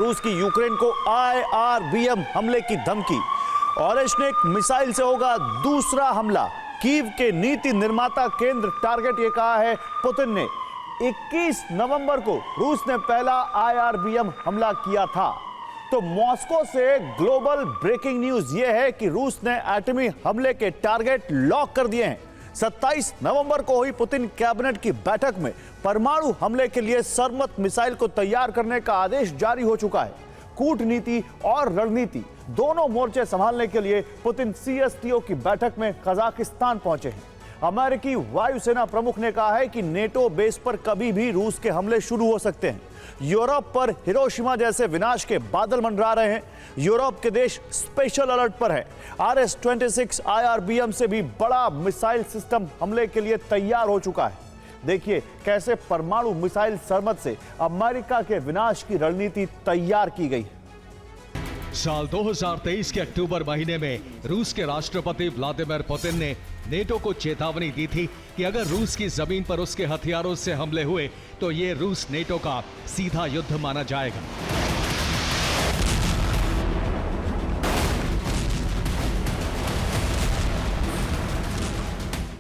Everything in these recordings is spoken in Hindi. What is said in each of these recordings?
रूस की यूक्रेन को IRBM हमले की धमकी। ओरेशनिक मिसाइल से होगा दूसरा हमला। कीव के नीति निर्माता केंद्र टारगेट, ये कहा है पुतिन ने। 21 नवंबर को रूस ने पहला IRBM हमला किया था। तो मॉस्को से ग्लोबल ब्रेकिंग न्यूज यह है कि रूस ने एटमी हमले के टारगेट लॉक कर दिए हैं। 27 नवंबर को हुई पुतिन कैबिनेट की बैठक में परमाणु हमले के लिए सरमत मिसाइल को तैयार करने का आदेश जारी हो चुका है। कूटनीति और रणनीति दोनों मोर्चे संभालने के लिए पुतिन CSTO की बैठक में कजाकिस्तान पहुंचे हैं। अमेरिकी वायुसेना प्रमुख ने कहा है कि नेटो बेस पर कभी भी रूस के हमले शुरू हो सकते हैं। यूरोप पर हिरोशिमा जैसे विनाश के बादल मंडरा रहे हैं। यूरोप के देश स्पेशल अलर्ट पर है। RS-26 IRBM से भी बड़ा मिसाइल सिस्टम हमले के लिए तैयार हो चुका है। देखिए कैसे परमाणु मिसाइल सरमत से अमेरिका के विनाश की रणनीति तैयार की गई है। साल 2023 के अक्टूबर महीने में रूस के राष्ट्रपति व्लादिमीर पुतिन ने नेटो को चेतावनी दी थी कि अगर रूस की जमीन पर उसके हथियारों से हमले हुए तो ये रूस नेटो का सीधा युद्ध माना जाएगा।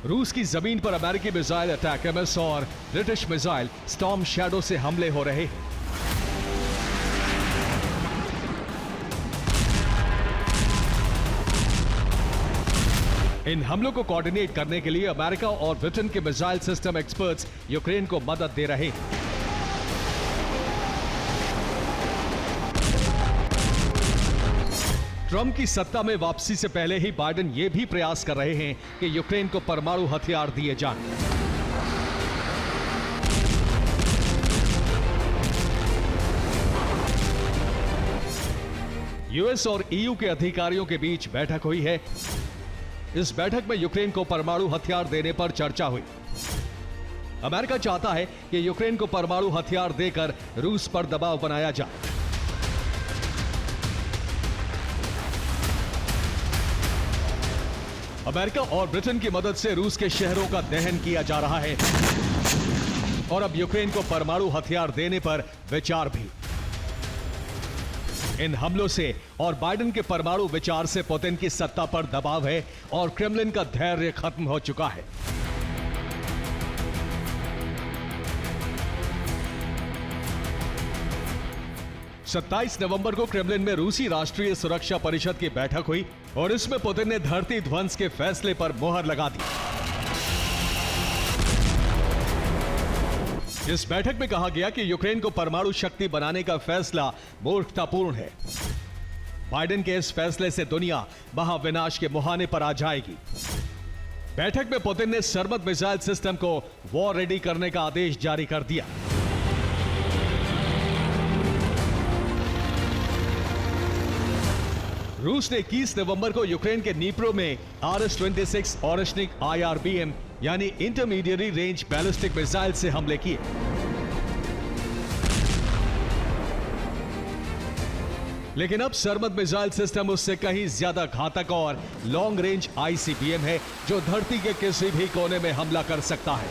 रूस की जमीन पर अमेरिकी मिसाइल अटैक एमएस और ब्रिटिश मिसाइल स्टॉर्म शैडो से हमले हो रहे हैं। इन हमलों को कोऑर्डिनेट करने के लिए अमेरिका और ब्रिटेन के मिसाइल सिस्टम एक्सपर्ट्स यूक्रेन को मदद दे रहे हैं। ट्रंप की सत्ता में वापसी से पहले ही बाइडेन ये भी प्रयास कर रहे हैं कि यूक्रेन को परमाणु हथियार दिए जाएं। यूएस और EU के अधिकारियों के बीच बैठक हुई है। इस बैठक में यूक्रेन को परमाणु हथियार देने पर चर्चा हुई। अमेरिका चाहता है कि यूक्रेन को परमाणु हथियार देकर रूस पर दबाव बनाया जाए। अमेरिका और ब्रिटेन की मदद से रूस के शहरों का दहन किया जा रहा है और अब यूक्रेन को परमाणु हथियार देने पर विचार भी। इन हमलों से और बाइडेन के परमाणु विचार से पुतिन की सत्ता पर दबाव है और क्रेमलिन का धैर्य खत्म हो चुका है। सत्ताईस नवंबर को क्रेमलिन में रूसी राष्ट्रीय सुरक्षा परिषद की बैठक हुई और इसमें पुतिन ने धरती ध्वंस के फैसले पर मोहर लगा दी। इस बैठक में कहा गया कि यूक्रेन को परमाणु शक्ति बनाने का फैसला मूर्खतापूर्ण है। बाइडेन के इस फैसले से दुनिया महाविनाश के मुहाने पर आ जाएगी। बैठक में पुतिन ने सरमत मिसाइल सिस्टम को वॉर रेडी करने का आदेश जारी कर दिया। रूस ने 21 नवंबर को यूक्रेन के नीप्रो में RS-26 ओरेशनिक IRBM यानी इंटरमीडिएट रेंज बैलिस्टिक मिसाइल से हमले किए। लेकिन अब सरमत मिसाइल सिस्टम उससे कहीं ज्यादा घातक और लॉन्ग रेंज ICBM है जो धरती के किसी भी कोने में हमला कर सकता है।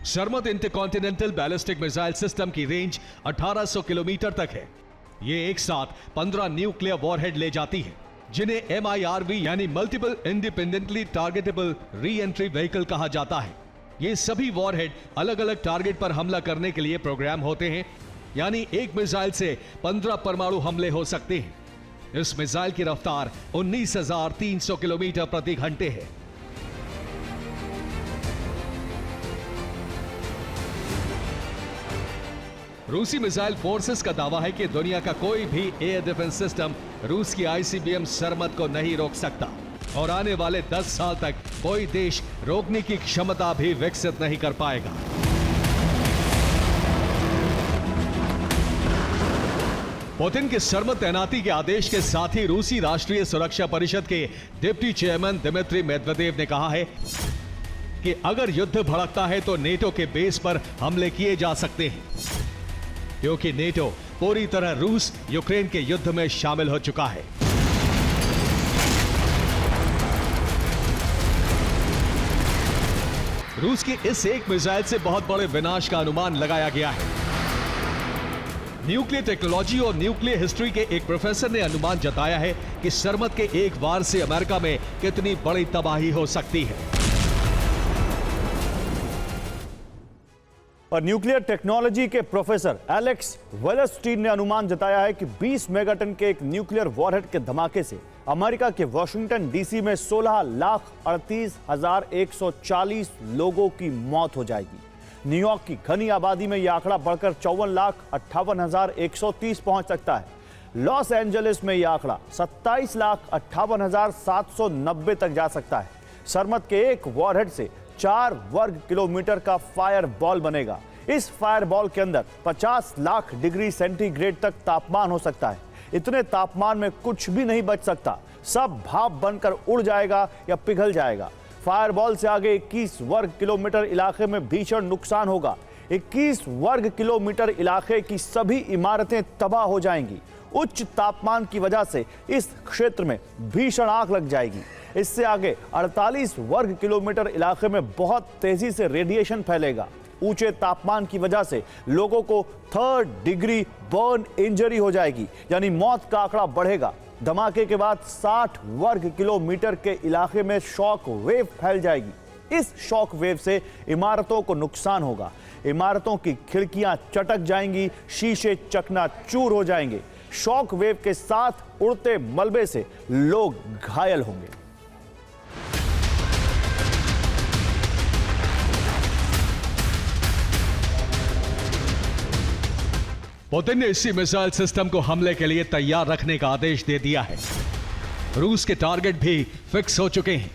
सरमत इंटरकॉन्टिनेंटल बैलिस्टिक मिसाइल सिस्टम की रेंज 1800 किलोमीटर तक है। ये एक साथ 15 न्यूक्लियर वॉरहेड ले जाती है जिन्हें MIRV यानी multiple independently targetable re entry vehicle कहा जाता है। ये सभी वॉरहेड अलग अलग टारगेट पर हमला करने के लिए प्रोग्राम होते हैं, यानी एक मिसाइल से 15 परमाणु हमले हो सकते हैं। इस मिसाइल की रफ्तार 19,300 किलोमीटर प्रति घंटे है। रूसी मिसाइल फोर्सेस का दावा है कि दुनिया का कोई भी एयर डिफेंस सिस्टम रूस की ICBM सरमत को नहीं रोक सकता और आने वाले 10 साल तक कोई देश रोकने की क्षमता भी विकसित नहीं कर पाएगा। पुतिन के सरमत तैनाती के आदेश के साथ ही रूसी राष्ट्रीय सुरक्षा परिषद के डिप्टी चेयरमैन दिमित्री मेदवेदेव ने कहा है कि अगर युद्ध भड़कता है तो नेटो के बेस पर हमले किए जा सकते हैं, क्योंकि नेटो पूरी तरह रूस यूक्रेन के युद्ध में शामिल हो चुका है। रूस की इस एक मिसाइल से बहुत बड़े विनाश का अनुमान लगाया गया है। न्यूक्लियर टेक्नोलॉजी और न्यूक्लियर हिस्ट्री के एक प्रोफेसर ने अनुमान जताया है कि शर्मत के एक वार से अमेरिका में कितनी बड़ी तबाही हो सकती है। और न्यूक्लियर टेक्नोलॉजी के प्रोफेसर एलेक्स वेलस्टीन ने अनुमान जताया है कि 20 मेगाटन के एक न्यूक्लियर वॉरहेड के धमाके से अमेरिका के वॉशिंगटन डीसी में 16,38,140 लोगों की मौत हो जाएगी। न्यूयॉर्क की घनी आबादी में यह आंकड़ा बढ़कर 54,58,130 पहुंच सकता है। लॉस एंजलिस में यह आंकड़ा 27,58,790 तक जा सकता है। शर्मत के एक वॉरहेड से 4 वर्ग किलोमीटर का फायर बॉल बनेगा। इस फायर बॉल के अंदर 50 लाख डिग्री सेंटीग्रेड तक तापमान हो सकता है। इतने तापमान में कुछ भी नहीं बच सकता, सब भाप बनकर उड़ जाएगा या पिघल जाएगा। फायर बॉल से आगे 21 वर्ग किलोमीटर इलाके में भीषण नुकसान होगा। 21 वर्ग किलोमीटर इलाके की सभी इमारतें तबाह हो जाएंगी। उच्च तापमान की वजह से इस क्षेत्र में भीषण आग लग जाएगी। इससे आगे 48 वर्ग किलोमीटर इलाके में बहुत तेजी से रेडिएशन फैलेगा। ऊंचे तापमान की वजह से लोगों को 3rd डिग्री बर्न इंजरी हो जाएगी, यानी मौत का आंकड़ा बढ़ेगा। धमाके के बाद 60 वर्ग किलोमीटर के इलाके में शॉक वेव फैल जाएगी। इस शॉक वेव से इमारतों को नुकसान होगा। इमारतों की खिड़कियां चटक जाएंगी, शीशे चकनाचूर हो जाएंगे। शॉक वेव के साथ उड़ते मलबे से लोग घायल होंगे। पुतिन ने इसी मिसाइल सिस्टम को हमले के लिए तैयार रखने का आदेश दे दिया है। रूस के टारगेट भी फिक्स हो चुके हैं।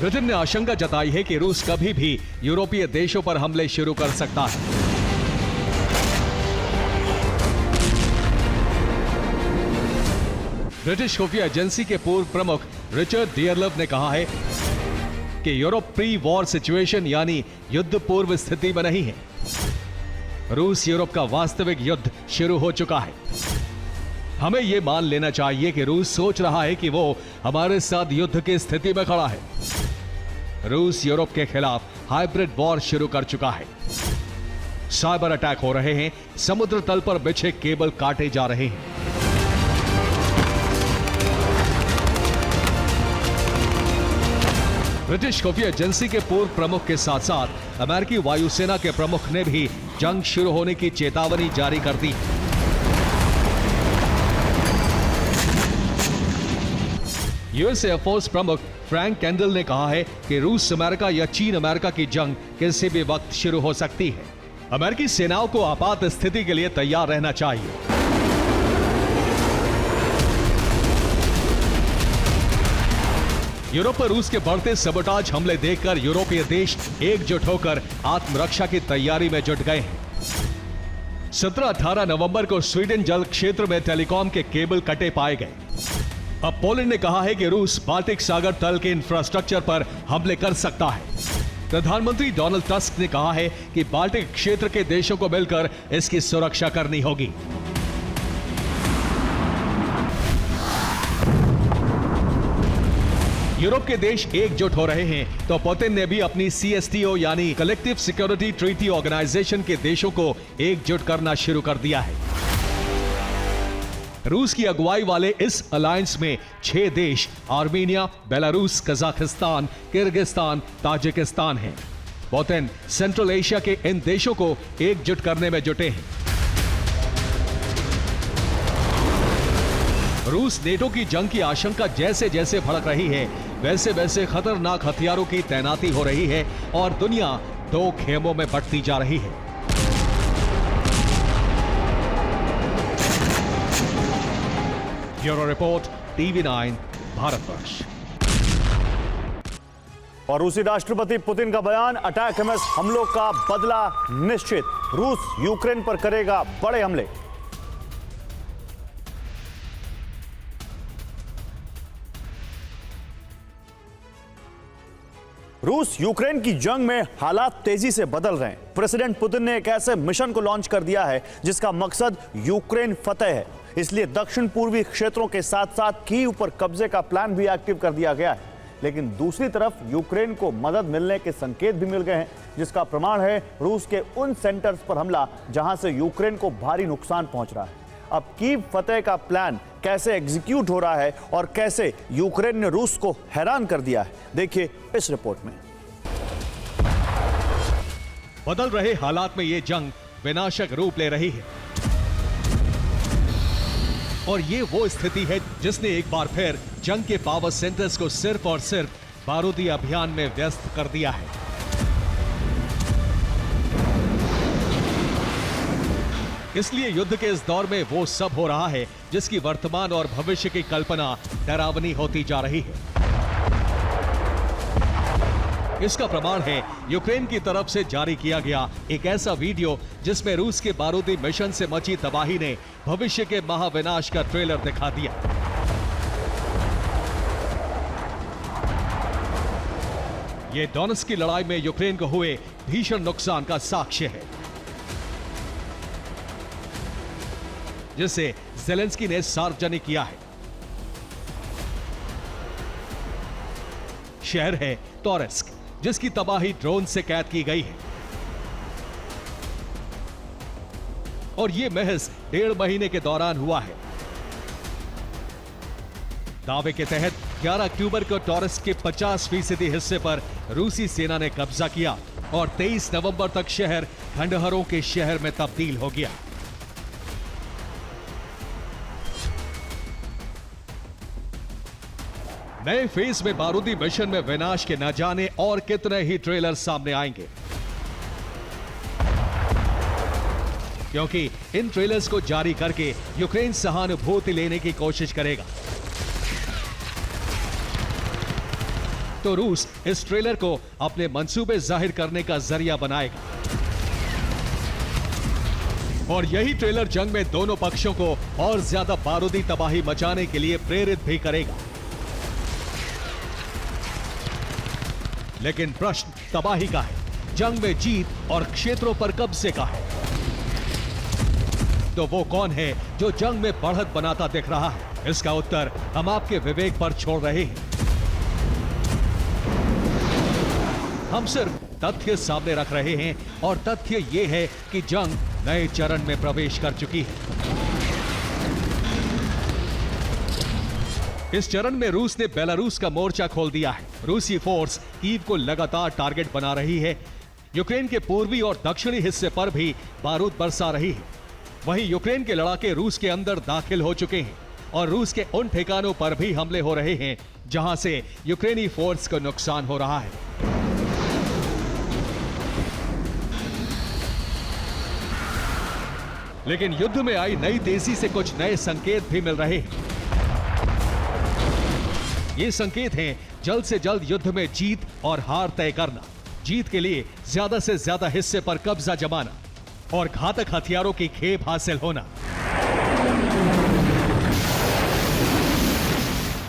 ब्रिटेन ने आशंका जताई है कि रूस कभी भी यूरोपीय देशों पर हमले शुरू कर सकता है। ब्रिटिश खुफिया एजेंसी के पूर्व प्रमुख रिचर्ड डियरलव ने कहा है कि यूरोप प्री वॉर सिचुएशन यानी युद्ध पूर्व स्थिति में नहीं है। रूस यूरोप का वास्तविक युद्ध शुरू हो चुका है। हमें यह मान लेना चाहिए कि रूस सोच रहा है कि वो हमारे साथ युद्ध की स्थिति में खड़ा है। रूस यूरोप के खिलाफ हाइब्रिड वॉर शुरू कर चुका है। साइबर अटैक हो रहे हैं, समुद्र तल पर बिछे केबल काटे जा रहे हैं। ब्रिटिश खुफिया एजेंसी के पूर्व प्रमुख के साथ साथ अमेरिकी वायुसेना के प्रमुख ने भी जंग शुरू होने की चेतावनी जारी कर दी। यूएस एयरफोर्स प्रमुख फ्रैंक कैंडल ने कहा है कि रूस अमेरिका या चीन अमेरिका की जंग किसी भी वक्त शुरू हो सकती है। अमेरिकी सेनाओं को आपात स्थिति के लिए तैयार रहना चाहिए। यूरोप पर रूस के बढ़ते सबोटाज हमले देखकर यूरोपीय देश एकजुट होकर आत्मरक्षा की तैयारी में जुट गए हैं। 17-18 नवंबर को स्वीडन जल क्षेत्र में टेलीकॉम के केबल कटे पाए गए। अब पोलैंड ने कहा है कि रूस बाल्टिक सागर तल के इंफ्रास्ट्रक्चर पर हमले कर सकता है। प्रधानमंत्री डोनाल्ड टस्क ने कहा है कि बाल्टिक क्षेत्र के देशों को मिलकर इसकी सुरक्षा करनी होगी। यूरोप के देश एकजुट हो रहे हैं तो पुतिन ने भी अपनी CSTO यानी कलेक्टिव सिक्योरिटी ट्रीटी ऑर्गेनाइजेशन के देशों को एकजुट करना शुरू कर दिया है। रूस की अगुवाई वाले इस अलायंस में 6 देश Armenia, Belarus, Kazakhstan, Kyrgyzstan, Tajikistan हैं। पुतिन सेंट्रल एशिया के इन देशों को एकजुट करने में जुटे हैं। रूस नेटो की जंग की आशंका जैसे जैसे भड़क रही है, वैसे वैसे खतरनाक हथियारों की तैनाती हो रही है और दुनिया 2 खेमों में बंटती जा रही है। Bureau report, TV9 Bharatvarsh. और रूसी राष्ट्रपति पुतिन का बयान, अटैक एमएस हमलों का बदला निश्चित, रूस यूक्रेन पर करेगा बड़े हमले। रूस यूक्रेन की जंग में हालात तेजी से बदल रहे हैं। प्रेसिडेंट पुतिन ने एक ऐसे मिशन को लॉन्च कर दिया है जिसका मकसद यूक्रेन फतेह है। इसलिए दक्षिण पूर्वी क्षेत्रों के साथ साथ कीव पर कब्जे का प्लान भी एक्टिव कर दिया गया है। लेकिन दूसरी तरफ यूक्रेन को मदद मिलने के संकेत भी मिल गए हैं, जिसका प्रमाण है रूस के उन सेंटर्स पर हमला जहां से यूक्रेन को भारी नुकसान पहुंच रहा है। अब कीव फतेह का प्लान कैसे एग्जीक्यूट हो रहा है और कैसे यूक्रेन ने रूस को हैरान कर दिया है, देखिए इस रिपोर्ट में। बदल रहे हालात में ये जंग विनाशक रूप ले रही है और ये वो स्थिति है जिसने एक बार फिर जंग के पावर सेंटर्स को सिर्फ और सिर्फ बारूदी अभियान में व्यस्त कर दिया है। इसलिए युद्ध के इस दौर में वो सब हो रहा है जिसकी वर्तमान और भविष्य की कल्पना डरावनी होती जा रही है। इसका प्रमाण है यूक्रेन की तरफ से जारी किया गया एक ऐसा वीडियो जिसमें रूस के बारूदी मिशन से मची तबाही ने भविष्य के महाविनाश का ट्रेलर दिखा दिया। यह डोनेट्स्क की लड़ाई में यूक्रेन को हुए भीषण नुकसान का साक्ष्य है, जिसे ज़ेलेंस्की ने सार्वजनिक किया है। शहर है टोरेस्क, जिसकी तबाही ड्रोन से कैद की गई है और यह महज 1.5 महीने के दौरान हुआ है। दावे के तहत 11 अक्टूबर को टोरेस्क के 50% हिस्से पर रूसी सेना ने कब्जा किया और 23 नवंबर तक शहर खंडहरों के शहर में तब्दील हो गया। नए फेज में बारूदी मिशन में विनाश के न जाने और कितने ही ट्रेलर सामने आएंगे, क्योंकि इन ट्रेलर्स को जारी करके यूक्रेन सहानुभूति लेने की कोशिश करेगा तो रूस इस ट्रेलर को अपने मंसूबे जाहिर करने का जरिया बनाएगा और यही ट्रेलर जंग में दोनों पक्षों को और ज्यादा बारूदी तबाही मचाने के लिए प्रेरित भी करेगा। लेकिन प्रश्न तबाही का है, जंग में जीत और क्षेत्रों पर कब्जे का है। तो वो कौन है जो जंग में बढ़त बनाता दिख रहा है? इसका उत्तर हम आपके विवेक पर छोड़ रहे हैं। हम सिर्फ तथ्य सामने रख रहे हैं और तथ्य ये है कि जंग नए चरण में प्रवेश कर चुकी है। इस चरण में रूस ने बेलारूस का मोर्चा खोल दिया है। रूसी फोर्स कीव को लगातार टारगेट बना रही है। यूक्रेन के पूर्वी और दक्षिणी हिस्से पर भी बारूद बरसा रही है। वहीं यूक्रेन के लड़ाके रूस के अंदर दाखिल हो चुके हैं और रूस के उन ठिकानों पर भी हमले हो रहे हैं जहां से यूक्रेनी फोर्स को नुकसान हो रहा है। लेकिन युद्ध में आई नई तेजी से कुछ नए संकेत भी मिल रहे हैं। ये संकेत हैं जल्द से जल्द युद्ध में जीत और हार तय करना, जीत के लिए ज्यादा से ज्यादा हिस्से पर कब्जा जमाना और घातक हथियारों की खेप हासिल होना।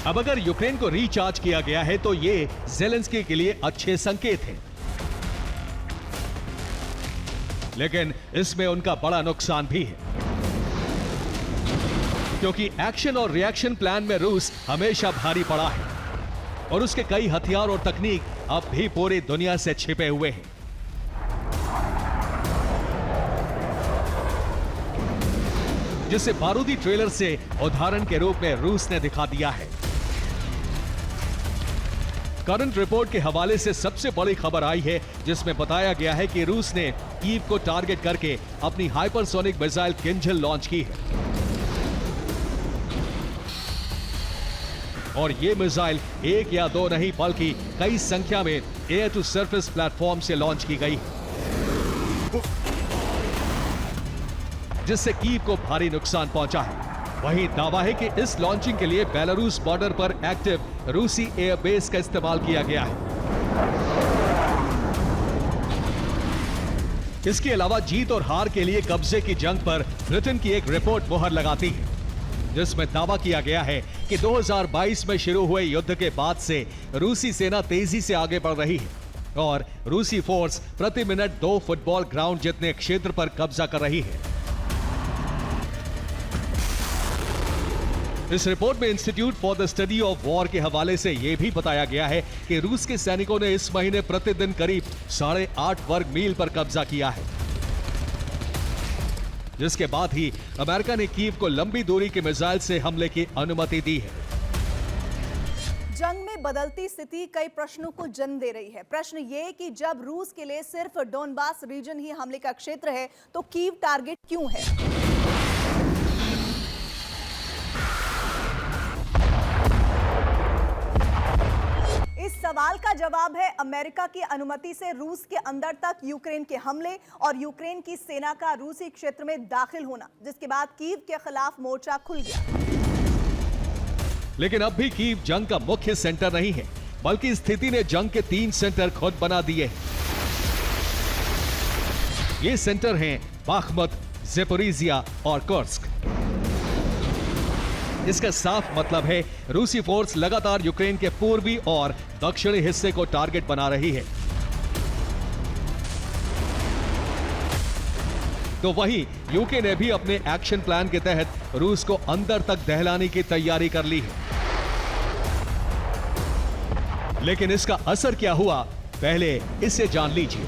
अब अगर यूक्रेन को रिचार्ज किया गया है तो ये ज़ेलेंस्की के लिए अच्छे संकेत हैं, लेकिन इसमें उनका बड़ा नुकसान भी है, क्योंकि एक्शन और रिएक्शन प्लान में रूस हमेशा भारी पड़ा है और उसके कई हथियार और तकनीक अब भी पूरी दुनिया से छिपे हुए हैं। जिसे बारूदी ट्रेलर से उदाहरण के रूप में रूस ने दिखा दिया है। करंट रिपोर्ट के हवाले से सबसे बड़ी खबर आई है जिसमें बताया गया है कि रूस ने कीव को टारगेट करके अपनी हाइपरसोनिक मिसाइल किंजल लॉन्च की है और ये मिसाइल एक या दो नहीं बल्कि कई संख्या में एयर टू सरफेस प्लेटफॉर्म से लॉन्च की गई, जिससे कीव को भारी नुकसान पहुंचा है। वहीं दावा है कि इस लॉन्चिंग के लिए बेलारूस बॉर्डर पर एक्टिव रूसी एयरबेस का इस्तेमाल किया गया है। इसके अलावा जीत और हार के लिए कब्जे की जंग पर ब्रिटेन की एक रिपोर्ट मोहर लगाती है, जिसमें दावा किया गया है कि 2022 में शुरू हुए युद्ध के बाद से रूसी सेना तेजी से आगे बढ़ रही है और रूसी फोर्स प्रति मिनट 2 फुटबॉल ग्राउंड जितने क्षेत्र पर कब्जा कर रही है। इस रिपोर्ट में institute for the study of war के हवाले से यह भी बताया गया है कि रूस के सैनिकों ने इस महीने प्रतिदिन करीब 8.5 वर्ग मील पर कब्जा किया है, जिसके बाद ही अमेरिका ने कीव को लंबी दूरी के मिसाइल से हमले की अनुमति दी है। जंग में बदलती स्थिति कई प्रश्नों को जन्म दे रही है। प्रश्न ये कि जब रूस के लिए सिर्फ डोनबास रीजन ही हमले का क्षेत्र है तो कीव टारगेट क्यों है? इस सवाल का जवाब है अमेरिका की अनुमति से रूस के अंदर तक यूक्रेन के हमले और यूक्रेन की सेना का रूसी क्षेत्र में दाखिल होना, जिसके बाद कीव के खिलाफ मोर्चा खुल गया। लेकिन अब भी कीव जंग का मुख्य सेंटर नहीं है, बल्कि स्थिति ने जंग के 3 सेंटर खुद बना दिए हैं। ये सेंटर हैं बाखमुत, ज़ेपोरिज़िया और कुर्स्क। इसका साफ मतलब है रूसी फोर्स लगातार यूक्रेन के पूर्वी और दक्षिणी हिस्से को टारगेट बना रही है। तो वहीं यूके ने भी अपने एक्शन प्लान के तहत रूस को अंदर तक दहलाने की तैयारी कर ली है। लेकिन इसका असर क्या हुआ, पहले इसे जान लीजिए।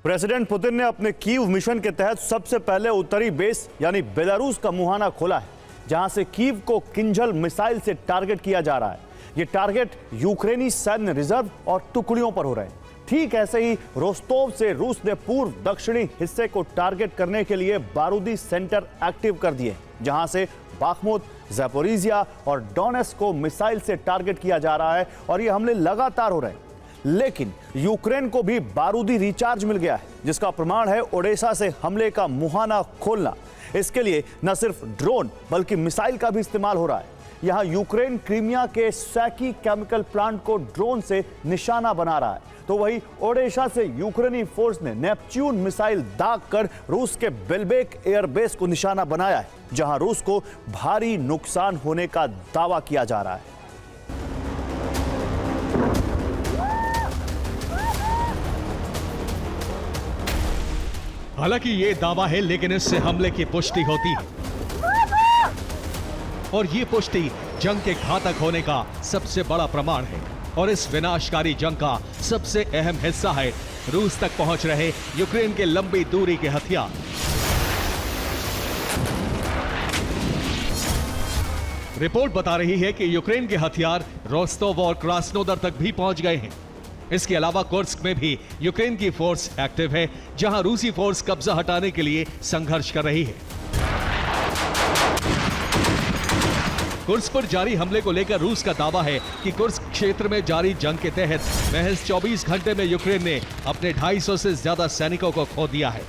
प्रेसिडेंट पुतिन ने अपने कीव मिशन के तहत सबसे पहले उत्तरी बेस यानी बेलारूस का मुहाना खोला है, जहां से कीव को किंजल मिसाइल से टारगेट किया जा रहा है। ये टारगेट यूक्रेनी सैन्य रिजर्व और टुकड़ियों पर हो रहे हैं। ठीक ऐसे ही रोस्तोव से रूस ने पूर्व दक्षिणी हिस्से को टारगेट करने के लिए बारूदी सेंटर एक्टिव कर दिए, जहां से बाखमुत, ज़ेपोरिज़िया और डोनेट्स्क को मिसाइल से टारगेट किया जा रहा है और ये हमले लगातार हो रहे हैं। लेकिन यूक्रेन को भी बारूदी रिचार्ज मिल गया है, जिसका प्रमाण है ओडेसा से हमले का मुहाना खोलना। इसके लिए न सिर्फ ड्रोन बल्कि मिसाइल का भी इस्तेमाल हो रहा है। यहां यूक्रेन क्रीमिया के सैकी केमिकल प्लांट को ड्रोन से निशाना बना रहा है, तो वहीं ओडेसा से यूक्रेनी फोर्स ने नेपच्यून मिसाइल दागकर रूस के बेलबेक एयरबेस को निशाना बनाया है, जहां रूस को भारी नुकसान होने का दावा किया जा रहा है। हालांकि ये दावा है, लेकिन इससे हमले की पुष्टि होती है और ये पुष्टि जंग के घातक होने का सबसे बड़ा प्रमाण है। और इस विनाशकारी जंग का सबसे अहम हिस्सा है रूस तक पहुंच रहे यूक्रेन के लंबी दूरी के हथियार। रिपोर्ट बता रही है कि यूक्रेन के हथियार रोस्तोव और क्रास्नोदर तक भी पहुंच गए हैं। इसके अलावा कुर्स्क में भी यूक्रेन की फोर्स एक्टिव है, जहां रूसी फोर्स कब्जा हटाने के लिए संघर्ष कर रही है। कुर्स्क पर जारी हमले को लेकर रूस का दावा है कि कुर्स्क क्षेत्र में जारी जंग के तहत महज 24 घंटे में यूक्रेन ने अपने 250 से ज्यादा सैनिकों को खो दिया है।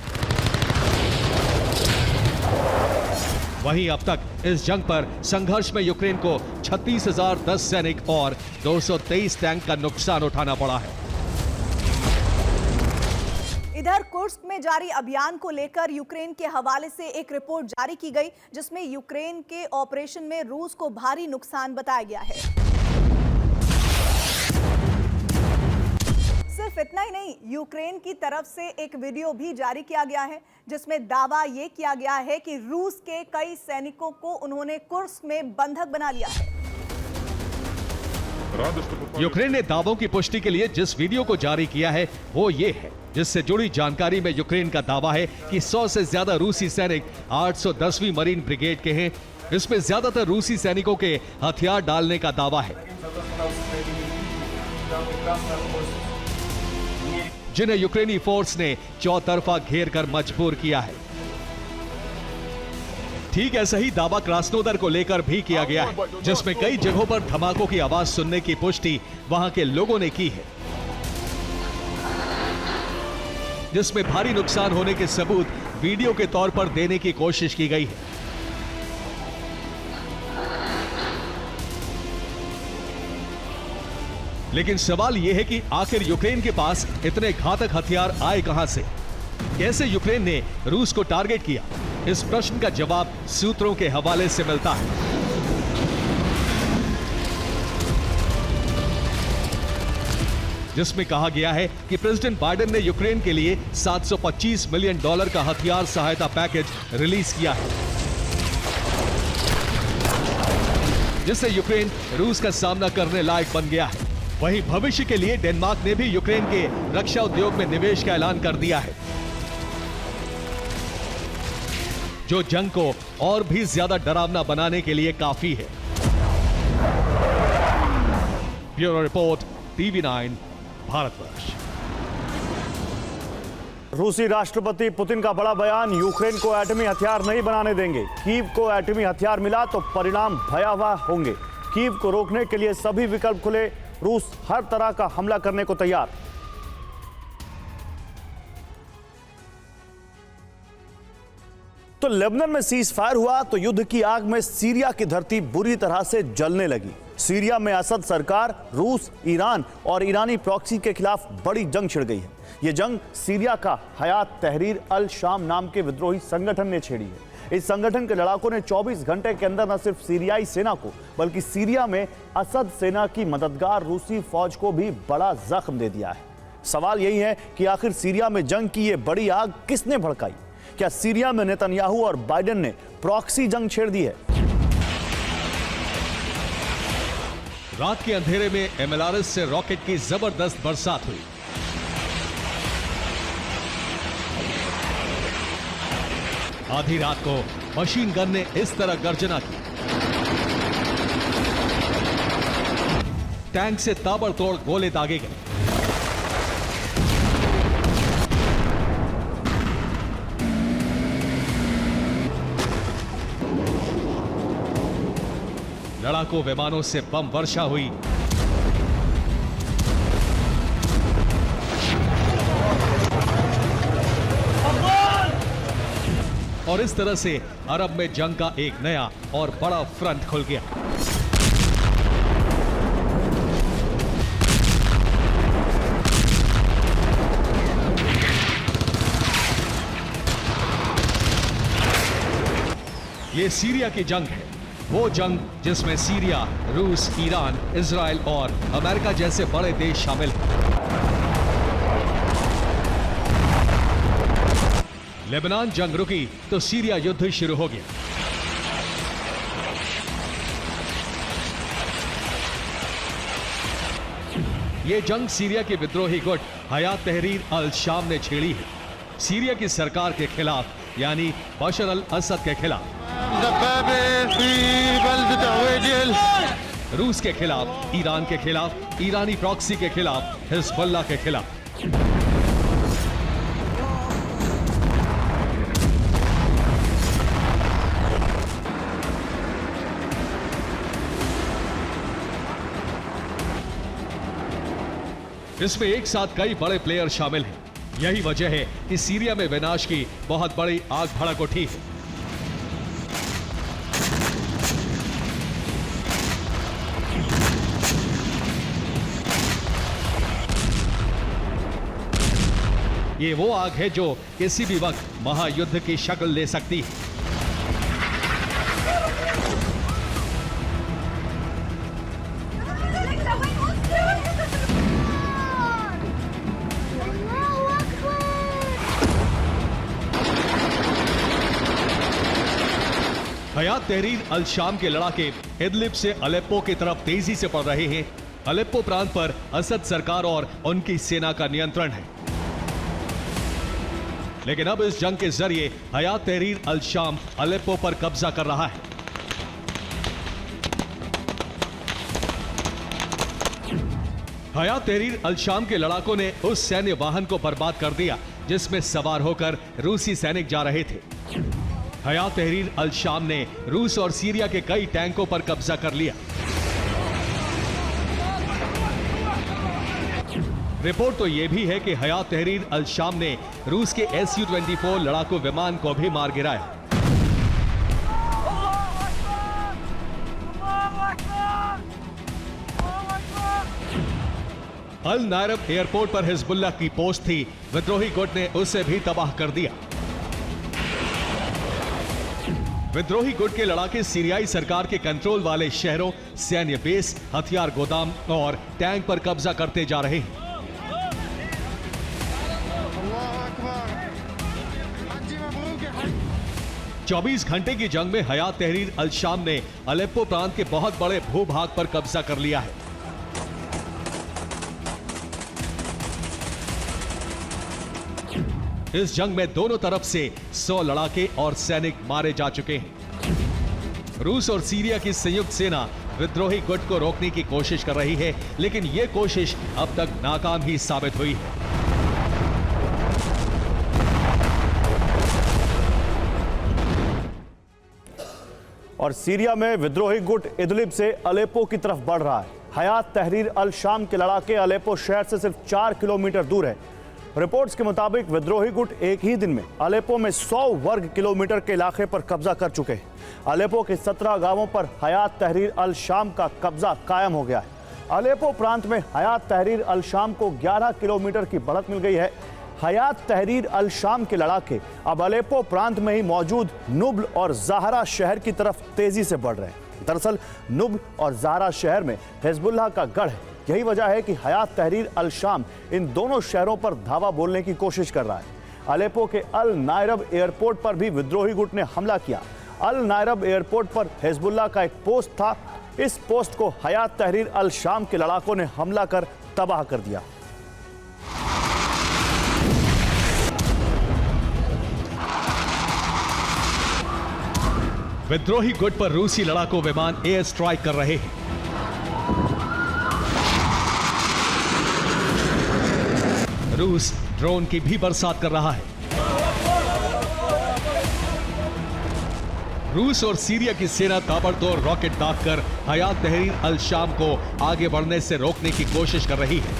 वहीं अब तक इस जंग पर संघर्ष में यूक्रेन को 36,010 सैनिक और 223 टैंक का नुकसान उठाना पड़ा है। इधर कुर्स्क में जारी अभियान को लेकर यूक्रेन के हवाले से एक रिपोर्ट जारी की गई, जिसमें यूक्रेन के ऑपरेशन में रूस को भारी नुकसान बताया गया है। सिर्फ इतना ही नहीं, यूक्रेन की तरफ से एक वीडियो भी जारी किया गया है, जिसमें दावा यह किया गया है कि रूस के कई सैनिकों को उन्होंने कुर्स्क में बंधक बना लिया है। यूक्रेन ने दावों की पुष्टि के लिए जिस वीडियो को जारी किया है वो ये है, जिससे जुड़ी जानकारी में यूक्रेन का दावा है कि 100 से ज्यादा रूसी सैनिक 810वीं मरीन ब्रिगेड के हैं। इसमें ज्यादातर रूसी सैनिकों के हथियार डालने का दावा है, जिन्हें यूक्रेनी फोर्स ने चौतरफा घेर कर मजबूर किया है। ठीक ऐसा ही दावा क्रास्नोदर को लेकर भी किया गया है, जिसमें कई जगहों पर धमाकों की आवाज सुनने की पुष्टि वहां के लोगों ने की है, जिसमें भारी नुकसान होने के सबूत वीडियो के तौर पर देने की कोशिश की गई है। लेकिन सवाल यह है कि आखिर यूक्रेन के पास इतने घातक हथियार आए कहां से? कैसे यूक्रेन ने रूस को टारगेट किया? इस प्रश्न का जवाब सूत्रों के हवाले से मिलता है। जिसमें कहा गया है कि प्रेसिडेंट बाइडेन ने यूक्रेन के लिए $725 मिलियन का हथियार सहायता पैकेज रिलीज किया है। जिससे यूक्रेन रूस का सामना करने लायक बन गया है। वहीं भविष्य के लिए डेनमार्क ने भी यूक्रेन के रक्षा उद्योग में निवेश का ऐलान कर दिया है, जो जंग को और भी ज्यादा डरावना बनाने के लिए काफी है। Bureau report, TV9 Bharatvarsh. रूसी राष्ट्रपति पुतिन का बड़ा बयान, यूक्रेन को एटमी हथियार नहीं बनाने देंगे। कीव को एटमी हथियार मिला तो परिणाम भयावह होंगे। कीव को रोकने के लिए सभी विकल्प खुले, रूस हर तरह का हमला करने को तैयार। तो लेबनान में सीज फायर हुआ तो युद्ध की आग में सीरिया की धरती बुरी तरह से जलने लगी। सीरिया में असद सरकार, रूस, ईरान और ईरानी प्रॉक्सी के खिलाफ बड़ी जंग छिड़ गई है। यह जंग सीरिया का हयात तहरीर अल शाम नाम के विद्रोही संगठन ने छेड़ी है। इस संगठन के लड़ाकों ने 24 घंटे के अंदर न सिर्फ सीरियाई सेना को बल्कि सीरिया में असद सेना की मददगार रूसी फौज को भी बड़ा जख्म दे दिया है। सवाल यही है कि आखिर सीरिया में जंग की यह बड़ी आग किसने भड़काई? क्या सीरिया में नेतन्याहू और बाइडेन ने प्रॉक्सी जंग छेड़ दी है? रात के अंधेरे में MLRS से रॉकेट की जबरदस्त बरसात हुई। आधी रात को मशीन गन ने इस तरह गर्जना की, टैंक से ताबड़तोड़ गोले दागे गए। लड़ाकू विमानों से बम वर्षा हुई। और इस तरह से अरब में जंग का एक नया और बड़ा फ्रंट खुल गया। ये सीरिया की जंग है, वो जंग जिसमें सीरिया, रूस, ईरान, इजराइल और अमेरिका जैसे बड़े देश शामिल हैं। लेबनान जंग रुकी तो सीरिया युद्ध शुरू हो गया। ये जंग सीरिया के विद्रोही गुट हयात तहरीर अल शाम ने छेड़ी है। सीरिया की सरकार के खिलाफ, यानी बशर अल असद के खिलाफ, रूस के खिलाफ, ईरान के खिलाफ, ईरानी प्रॉक्सी के खिलाफ, हिजबुल्लाह के खिलाफ। इसमें एक साथ कई बड़े प्लेयर शामिल हैं। यही वजह है कि सीरिया में विनाश की बहुत बड़ी आग भड़क उठी है। ये वो आग है जो किसी भी वक्त महायुद्ध की शक्ल ले सकती है। हयात तहरीर अल शाम के लड़ाके इदलिब से अलेप्पो की तरफ तेजी से बढ़ रहे हैं। अलेप्पो प्रांत पर असद सरकार और उनकी सेना का नियंत्रण है, लेकिन अब इस जंग के जरिए हयात तहरीर अल शाम अलेप्पो पर कब्जा कर रहा है। हयात तहरीर अल शाम के लड़ाकों ने उस सैन्य वाहन को बर्बाद कर दिया जिसमें सवार होकर रूसी सैनिक जा रहे थे। हयात तहरीर अल शाम ने रूस और सीरिया के कई टैंकों पर कब्जा कर लिया। रिपोर्ट तो यह भी है कि हयात तहरीर अल शाम ने रूस के Su-24 लड़ाकू विमान को भी मार गिराया। अल नायरब एयरपोर्ट पर हिजबुल्लाह की पोस्ट थी, विद्रोही गुट ने उसे भी तबाह कर दिया। विद्रोही गुट के लड़ाके सीरियाई सरकार के कंट्रोल वाले शहरों, सैन्य बेस, हथियार गोदाम और टैंक पर कब्जा करते जा रहे हैं। 24 घंटे की जंग में हयात तहरीर अल शाम ने अलेप्पो प्रांत के बहुत बड़े भूभाग पर कब्जा कर लिया है। इस जंग में दोनों तरफ से 100 लड़ाके और सैनिक मारे जा चुके हैं। रूस और सीरिया की संयुक्त सेना विद्रोही गुट को रोकने की कोशिश कर रही है, लेकिन यह कोशिश अब तक नाकाम ही साबित हुई है। और सीरिया में विद्रोही गुट इदलिब से अलेप्पो की तरफ बढ़ रहा है। हयात तहरीर अल शाम के लड़ाके अलेप्पो शहर से सिर्फ 4 किलोमीटर दूर है। रिपोर्ट्स के मुताबिक विद्रोही गुट एक ही दिन में अलेप्पो में 100 वर्ग किलोमीटर के इलाके पर कब्जा कर चुके हैं। अलेप्पो के 17 गांवों पर हयात तहरीर अल शाम का कब्जा कायम हो गया है। अलेप्पो प्रांत में हयात तहरीर अल शाम को 11 किलोमीटर की बढ़त मिल गई है। हयात तहरीर अल शाम के लड़ाके अब अलेप्पो प्रांत में ही मौजूद नुब्ल और ज़ाहरा शहर की तरफ तेजी से बढ़ रहे हैं। दरअसल नुब्ल और ज़ाहरा शहर में हिजबुल्लाह का गढ़ है। यही वजह है कि हयात तहरीर अल शाम इन दोनों शहरों पर धावा बोलने की कोशिश कर रहा है। अलेप्पो के अल नायरब एयरपोर्ट पर भी विद्रोही गुट ने हमला किया। अल नायरब एयरपोर्ट पर हिजबुल्लाह का एक पोस्ट था। इस पोस्ट को हयात तहरीर अल शाम के लड़ाकों ने हमला कर तबाह कर दिया। विद्रोही गुट पर रूसी लड़ाकू विमान एयर स्ट्राइक कर रहे हैं। रूस ड्रोन की भी बरसात कर रहा है। रूस और सीरिया की सेना ताबड़तोड़ रॉकेट दागकर हयात तहरीर अल शाम को आगे बढ़ने से रोकने की कोशिश कर रही है,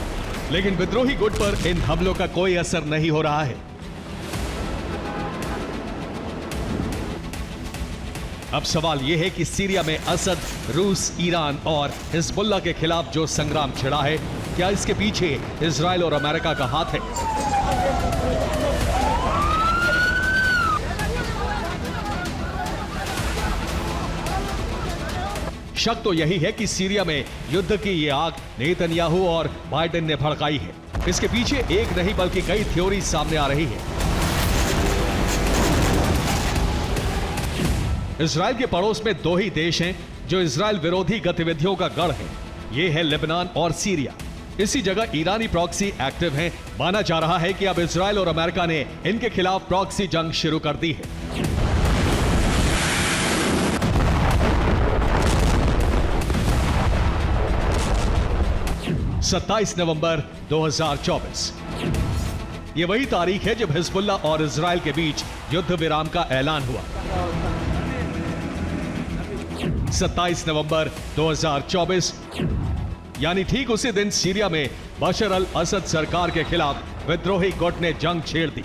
लेकिन विद्रोही गुट पर इन हमलों का कोई असर नहीं हो रहा है। अब सवाल यह है कि सीरिया में असद, रूस, ईरान और हिजबुल्लाह के खिलाफ जो संग्राम छिड़ा है, क्या इसके पीछे इजराइल और अमेरिका का हाथ है? शक तो यही है कि सीरिया में युद्ध की ये आग नेतन्याहू और बाइडेन ने भड़काई है। इसके पीछे एक नहीं बल्कि कई थ्योरी सामने आ रही है। इजराइल के पड़ोस में 2 ही देश हैं जो इजराइल विरोधी गतिविधियों का गढ़ है। ये है लेबनान और सीरिया। इसी जगह ईरानी प्रॉक्सी एक्टिव हैं। माना जा रहा है कि अब इजराइल और अमेरिका ने इनके खिलाफ प्रॉक्सी जंग शुरू कर दी है। (27 नवंबर 2024) ये वही तारीख है जब हिजबुल्लाह और इजराइल के बीच युद्ध विराम का ऐलान हुआ। 27 नवंबर 2024, यानी ठीक उसी दिन सीरिया में बशर अल असद सरकार के खिलाफ विद्रोही गुट ने जंग छेड़ दी।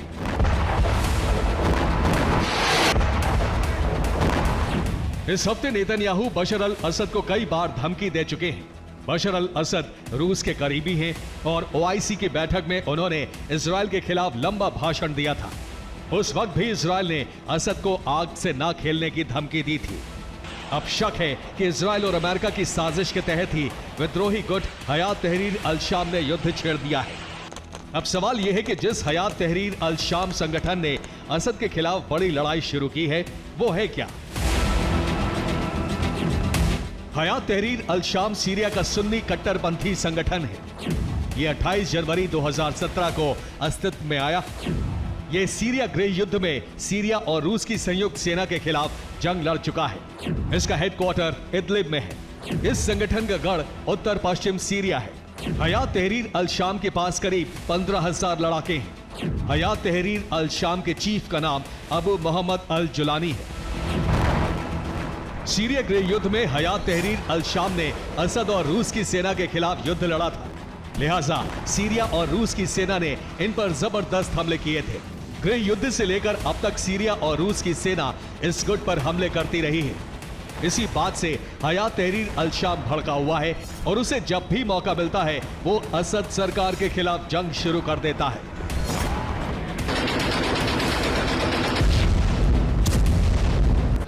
इस हफ्ते नेतन्याहू बशर अल असद को कई बार धमकी दे चुके हैं। बशर अल असद रूस के करीबी हैं और ओआईसी की बैठक में उन्होंने इजराइल के खिलाफ लंबा भाषण दिया था। उस वक्त भी इजराइल ने असद को आग से ना खेलने की धमकी दी थी। अब शक है कि इजराइल और अमेरिका की साजिश के तहत ही विद्रोही गुट हयात तहरीर अल शाम ने युद्ध छेड़ दिया है। अब सवाल यह है कि जिस हयात तहरीर अल शाम संगठन ने असद के खिलाफ बड़ी लड़ाई शुरू की है, वो है क्या? हयात तहरीर अल शाम सीरिया का सुन्नी कट्टरपंथी संगठन है। यह 28 जनवरी 2017 को अस्तित्व में आया। यह सीरिया गृह युद्ध में सीरिया और रूस की संयुक्त सेना के खिलाफ जंग लड़ चुका है। इसका हेडक्वार्टर इदलिब में है। इस संगठन का गढ़ उत्तर पश्चिम सीरिया है। हयात तहरीर अल शाम के पास करीब 15,000 लड़ाके हैं। हयात तहरीर अल शाम के चीफ का नाम अबू मोहम्मद अल जुलानी है। सीरिया गृह युद्ध में हयात तहरीर अल शाम ने असद और रूस की सेना के खिलाफ युद्ध लड़ा था। लिहाजा सीरिया और रूस की सेना ने इन पर जबरदस्त हमले किए थे। गृह युद्ध से लेकर अब तक सीरिया और रूस की सेना इस गुट पर हमले करती रही है। इसी बात से हयात तहरीर अल शाम भड़का हुआ है और उसे जब भी मौका मिलता है वो असद सरकार के खिलाफ जंग शुरू कर देता है।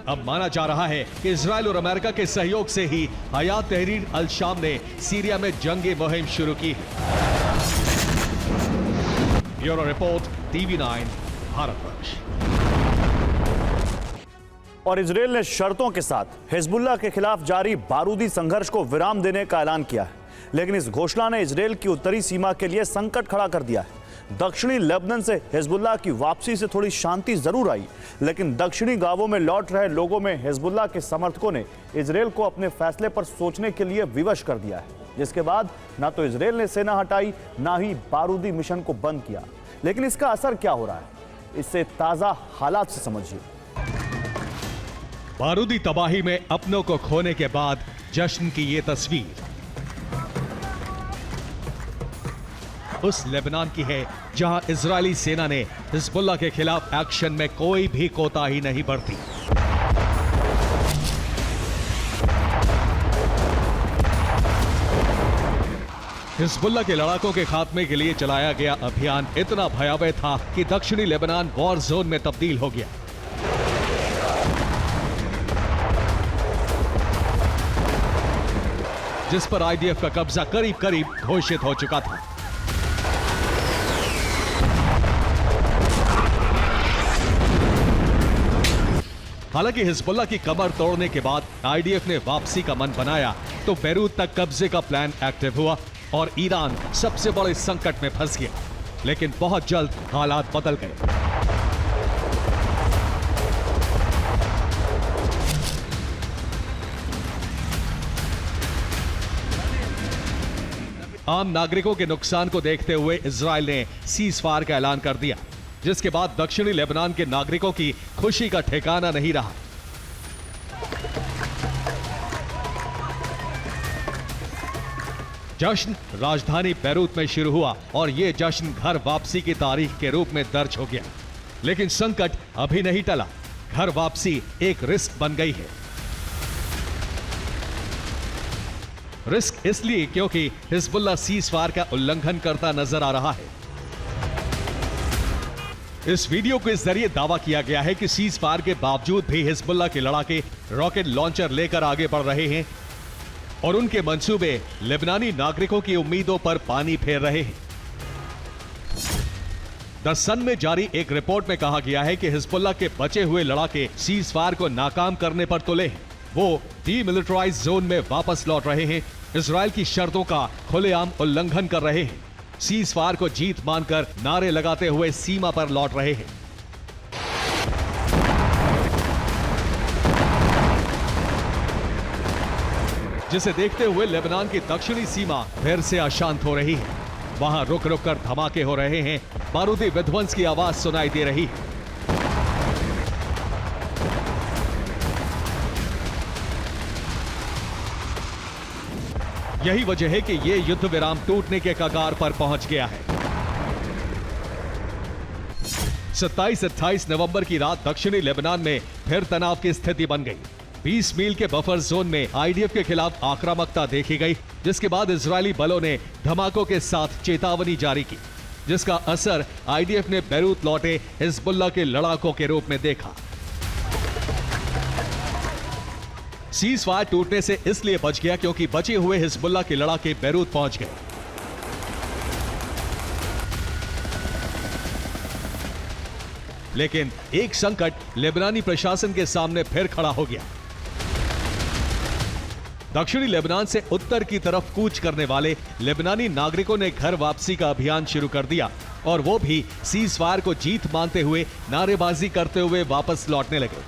अब माना जा रहा है कि इजराइल और अमेरिका के सहयोग से ही हयात तहरीर अल शाम ने सीरिया में जंगी मुहिम शुरू की है। Bureau report, TV9, Bharatvarsh. और इजरायल ने शर्तों के साथ हिजबुल्लाह के खिलाफ जारी बारूदी संघर्ष को विराम देने का ऐलान किया है। लेकिन इस घोषणा ने इजरायल की उत्तरी सीमा के लिए संकट खड़ा कर दिया है। दक्षिणी लेबनान से हिजबुल्लाह की वापसी से थोड़ी शांति जरूर आई, लेकिन दक्षिणी गांवों में लौट रहे लोगों में हिजबुल्लाह के समर्थकों ने इजरायल को अपने फैसले पर सोचने के लिए विवश कर दिया है, जिसके बाद ना तो इजरायल ने सेना हटाई, ना ही बारूदी मिशन को बंद किया। लेकिन इसका असर क्या हो रहा है, इससे ताजा हालात से समझिए। बारूदी तबाही में अपनों को खोने के बाद जश्न की ये तस्वीर उस लेबनान की है जहां इजरायली सेना ने हिजबुल्लाह के खिलाफ एक्शन में कोई भी कोताही नहीं बरती। हिजबुल्लाह के लड़ाकों के खात्मे के लिए चलाया गया अभियान इतना भयावह था कि दक्षिणी लेबनान वॉर जोन में तब्दील हो गया। जिस पर आईडीएफ का कब्जा करीब करीब घोषित हो चुका था। हालांकि हिजबुल्लाह की कमर तोड़ने के बाद आईडीएफ ने वापसी का मन बनाया तो बैरूत तक कब्जे का प्लान एक्टिव हुआ और ईरान सबसे बड़े संकट में फंस गया। लेकिन बहुत जल्द हालात बदल गए। आम नागरिकों के नुकसान को देखते हुए इजरायल ने सीज फायर का ऐलान कर दिया, जिसके बाद दक्षिणी लेबनान के नागरिकों की खुशी का ठिकाना नहीं रहा। जश्न राजधानी बैरूत में शुरू हुआ और यह जश्न घर वापसी की तारीख के रूप में दर्ज हो गया। लेकिन संकट अभी नहीं टला। घर वापसी एक रिस्क बन गई है। रिस्क इसलिए क्योंकि हिजबुल्लाह सीज फायर का उल्लंघन करता नजर आ रहा है। इस वीडियो के जरिए दावा किया गया है कि सीज फायर के बावजूद भी हिजबुल्लाह के लड़ाके रॉकेट लॉन्चर लेकर आगे बढ़ रहे हैं और उनके मंसूबे लेबनानी नागरिकों की उम्मीदों पर पानी फेर रहे हैं। द सन में जारी एक रिपोर्ट में कहा गया है कि हिजबुल्लाह के बचे हुए लड़ाके सीज फायर को नाकाम करने पर तुले हैं। वो डीमिलिटराइज्ड जोन में वापस लौट रहे हैं, इजरायल की शर्तों का खुलेआम उल्लंघन कर रहे हैं, सीज फायर को जीत मानकर नारे लगाते हुए सीमा पर लौट रहे हैं। जिसे देखते हुए लेबनान की दक्षिणी सीमा फिर से अशांत हो रही है। वहां रुक रुक कर धमाके हो रहे हैं, बारूदी विध्वंस की आवाज सुनाई दे रही है। यही वजह है कि यह युद्ध विराम टूटने के कगार पर पहुंच गया है। 27-28 नवंबर की रात दक्षिणी लेबनान में फिर तनाव की स्थिति बन गई। 20 मील के बफर जोन में आईडीएफ के खिलाफ आक्रामकता देखी गई, जिसके बाद इजरायली बलों ने धमाकों के साथ चेतावनी जारी की, जिसका असर आईडीएफ ने बैरूत लौटे हिजबुल्लाह के लड़ाकों के रूप में देखा। सीज फायर टूटने से इसलिए बच गया क्योंकि बचे हुए हिजबुल्लाह के लड़ाके बैरूत पहुंच गए। लेकिन एक संकट लेबनानी प्रशासन के सामने फिर खड़ा हो गया। दक्षिणी लेबनान से उत्तर की तरफ कूच करने वाले लेबनानी नागरिकों ने घर वापसी का अभियान शुरू कर दिया और वो भी सीज फायर को जीत मानते हुए नारेबाजी करते हुए वापस लौटने लगे।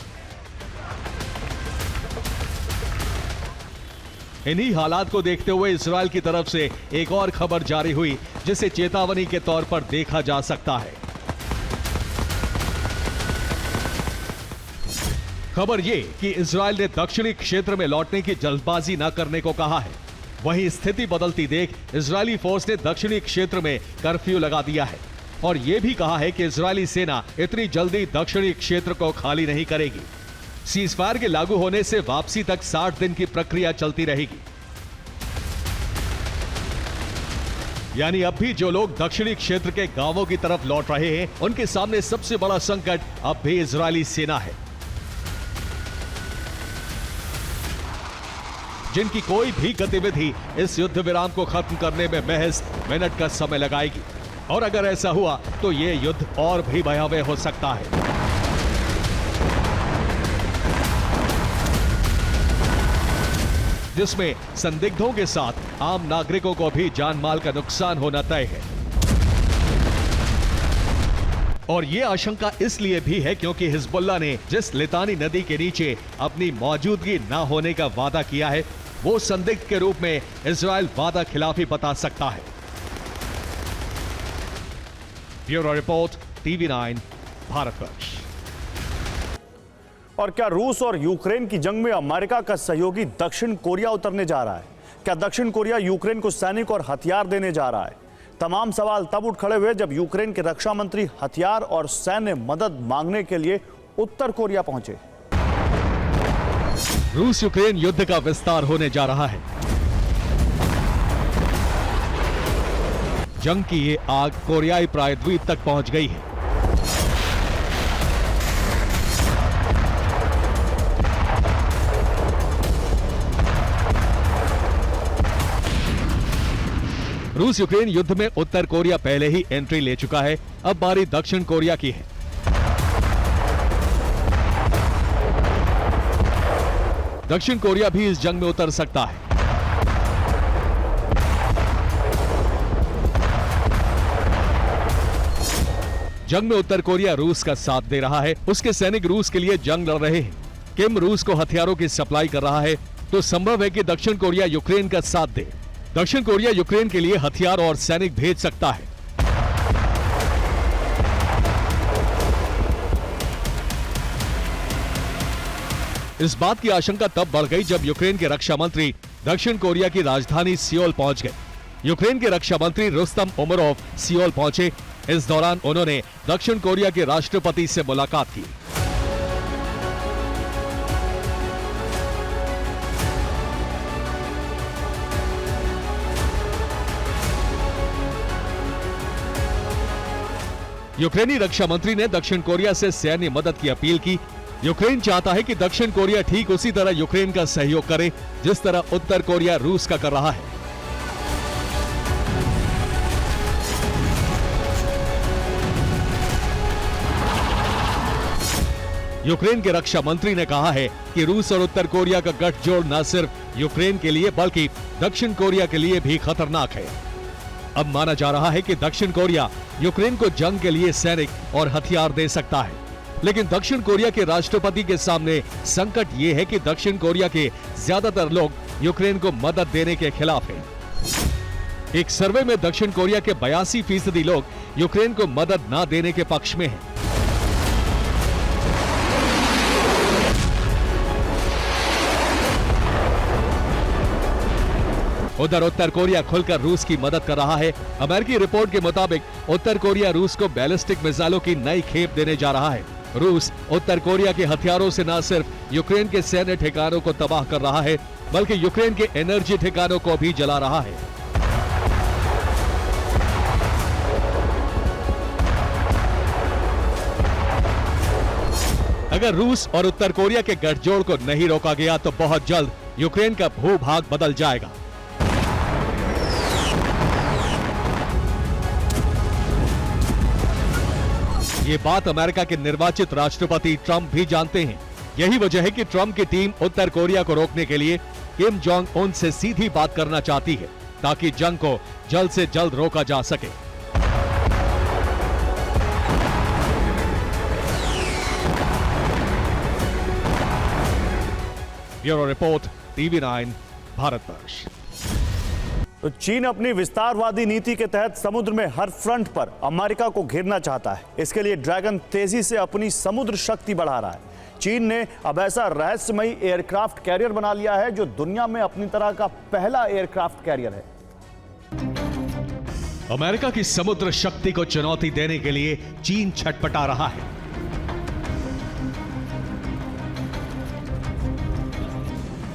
इन्हीं हालात को देखते हुए इजरायल की तरफ से एक और खबर जारी हुई, जिसे चेतावनी के तौर पर देखा जा सकता है। खबर यह कि इजरायल ने दक्षिणी क्षेत्र में लौटने की जल्दबाजी न करने को कहा है। वहीं स्थिति बदलती देख इजरायली फोर्स ने दक्षिणी क्षेत्र में कर्फ्यू लगा दिया है और यह भी कहा है कि इजरायली सेना इतनी जल्दी दक्षिणी क्षेत्र को खाली नहीं करेगी। सीजफायर के लागू होने से वापसी तक 60 दिन की प्रक्रिया चलती रहेगी। यानी अब भी जो लोग दक्षिणी क्षेत्र के गांवों की तरफ लौट रहे हैं, उनके सामने सबसे बड़ा संकट अब भी इजरायली सेना है, जिनकी कोई भी गतिविधि इस युद्ध विराम को खत्म करने में महज मिनट का समय लगाएगी। और अगर ऐसा हुआ तो यह युद्ध और भी भयावह हो सकता है। जिसमें संदिग्धों के साथ आम नागरिकों को भी जान माल का नुकसान होना तय है। और ये आशंका इसलिए भी है क्योंकि हिजबुल्लाह ने जिस लितानी नदी के नीचे अपनी मौजूदगी न होने का वादा किया है, वो संदिग्ध के रूप में इजराइल वादा खिलाफी बता सकता है। Bureau report, TV9 Bharatvarsh. और क्या रूस और यूक्रेन की जंग में अमेरिका का सहयोगी दक्षिण कोरिया उतरने जा रहा है? क्या दक्षिण कोरिया यूक्रेन को सैनिक और हथियार देने जा रहा है? तमाम सवाल तब उठ खड़े हुए जब यूक्रेन के रक्षा मंत्री हथियार और सैन्य मदद मांगने के लिए उत्तर कोरिया पहुंचे। रूस यूक्रेन युद्ध का विस्तार होने जा रहा है। जंग की ये आग कोरियाई प्रायद्वीप तक पहुंच गई है। रूस यूक्रेन युद्ध में उत्तर कोरिया पहले ही एंट्री ले चुका है। अब बारी दक्षिण कोरिया की है। दक्षिण कोरिया भी इस जंग में उतर सकता है। जंग में उत्तर कोरिया रूस का साथ दे रहा है। उसके सैनिक रूस के लिए जंग लड़ रहे हैं। किम रूस को हथियारों की सप्लाई कर रहा है, तो संभव है कि दक्षिण कोरिया यूक्रेन का साथ दे। दक्षिण कोरिया यूक्रेन के लिए हथियार और सैनिक भेज सकता है। इस बात की आशंका तब बढ़ गई जब यूक्रेन के रक्षा मंत्री दक्षिण कोरिया की राजधानी सियोल पहुंच गए। यूक्रेन के रक्षा मंत्री रुस्तम उमरोव सियोल पहुंचे। इस दौरान उन्होंने दक्षिण कोरिया के राष्ट्रपति से मुलाकात की। यूक्रेनी रक्षा मंत्री ने दक्षिण कोरिया से सैन्य मदद की अपील की। यूक्रेन चाहता है कि दक्षिण कोरिया ठीक उसी तरह यूक्रेन का सहयोग करे जिस तरह उत्तर कोरिया रूस का कर रहा है। यूक्रेन के रक्षा मंत्री ने कहा है कि रूस और उत्तर कोरिया का गठजोड़ न सिर्फ यूक्रेन के लिए बल्कि दक्षिण कोरिया के लिए भी खतरनाक है। अब माना जा रहा है कि दक्षिण कोरिया यूक्रेन को जंग के लिए सैनिक और हथियार दे सकता है, लेकिन दक्षिण कोरिया के राष्ट्रपति के सामने संकट ये है कि दक्षिण कोरिया के ज्यादातर लोग यूक्रेन को मदद देने के खिलाफ हैं। एक सर्वे में दक्षिण कोरिया के 82% लोग यूक्रेन को मदद न देने के पक्ष में हैं। उधर उत्तर कोरिया खुलकर रूस की मदद कर रहा है। अमेरिकी रिपोर्ट के मुताबिक उत्तर कोरिया रूस को बैलिस्टिक मिसाइलों की नई खेप देने जा रहा है। रूस उत्तर कोरिया के हथियारों से न सिर्फ यूक्रेन के सैन्य ठिकानों को तबाह कर रहा है बल्कि यूक्रेन के एनर्जी ठिकानों को भी जला रहा है। अगर रूस और उत्तर कोरिया के गठजोड़ को नहीं रोका गया तो बहुत जल्द यूक्रेन का भूभाग बदल जाएगा। ये बात अमेरिका के निर्वाचित राष्ट्रपति ट्रंप भी जानते हैं। यही वजह है कि ट्रंप की टीम उत्तर कोरिया को रोकने के लिए किम जोंग उन से सीधी बात करना चाहती है ताकि जंग को जल्द से जल्द रोका जा सके। Bureau report, TV9 Bharatvarsh. तो चीन अपनी विस्तारवादी नीति के तहत समुद्र में हर फ्रंट पर अमेरिका को घेरना चाहता है। इसके लिए ड्रैगन तेजी से अपनी समुद्र शक्ति बढ़ा रहा है। चीन ने अब ऐसा रहस्यमयी एयरक्राफ्ट कैरियर बना लिया है जो दुनिया में अपनी तरह का पहला एयरक्राफ्ट कैरियर है। अमेरिका की समुद्र शक्ति को चुनौती देने के लिए चीन छटपटा रहा है।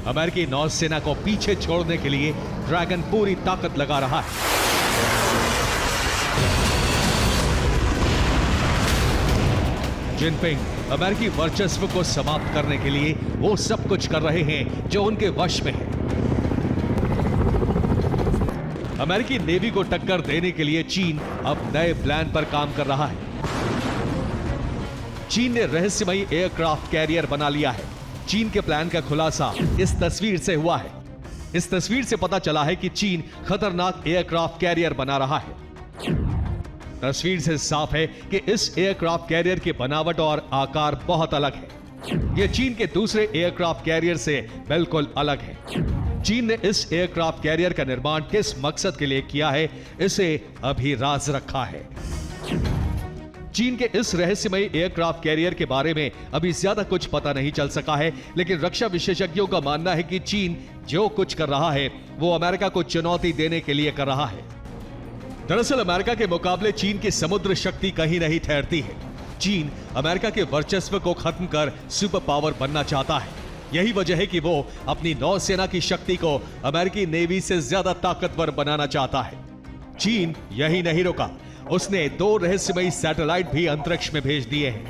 अमेरिकी नौसेना को पीछे छोड़ने के लिए ड्रैगन पूरी ताकत लगा रहा है। जिनपिंग अमेरिकी वर्चस्व को समाप्त करने के लिए वो सब कुछ कर रहे हैं जो उनके वश में है। अमेरिकी नेवी को टक्कर देने के लिए चीन अब नए प्लान पर काम कर रहा है। चीन ने रहस्यमयी एयरक्राफ्ट कैरियर बना लिया है। चीन के प्लान का खुलासा इस तस्वीर से हुआ है। इस तस्वीर से पता चला है कि चीन खतरनाक एयरक्राफ्ट कैरियर बना रहा है। तस्वीर से साफ है कि इस एयरक्राफ्ट कैरियर की बनावट और आकार बहुत अलग है। यह चीन के दूसरे एयरक्राफ्ट कैरियर से बिल्कुल अलग है। चीन ने इस एयरक्राफ्ट कैरियर का निर्माण किस मकसद के लिए किया है, इसे अभी राज रखा है। चीन के इस रहस्यमयी एयरक्राफ्ट कैरियर के बारे में अभी ज्यादा कुछ पता नहीं चल सका है, लेकिन रक्षा विशेषज्ञों का मानना है कि चीन जो कुछ कर रहा है वो अमेरिका को चुनौती देने के लिए कर रहा है। दरअसल अमेरिका के मुकाबले चीन की समुद्र शक्ति कहीं नहीं ठहरती है। चीन अमेरिका के वर्चस्व को खत्म कर सुपर पावर बनना चाहता है। यही वजह है कि वो अपनी नौसेना की शक्ति को अमेरिकी नेवी से ज्यादा ताकतवर बनाना चाहता है। चीन यही नहीं रुका, उसने 2 रहस्यमयी सैटेलाइट भी अंतरिक्ष में भेज दिए हैं।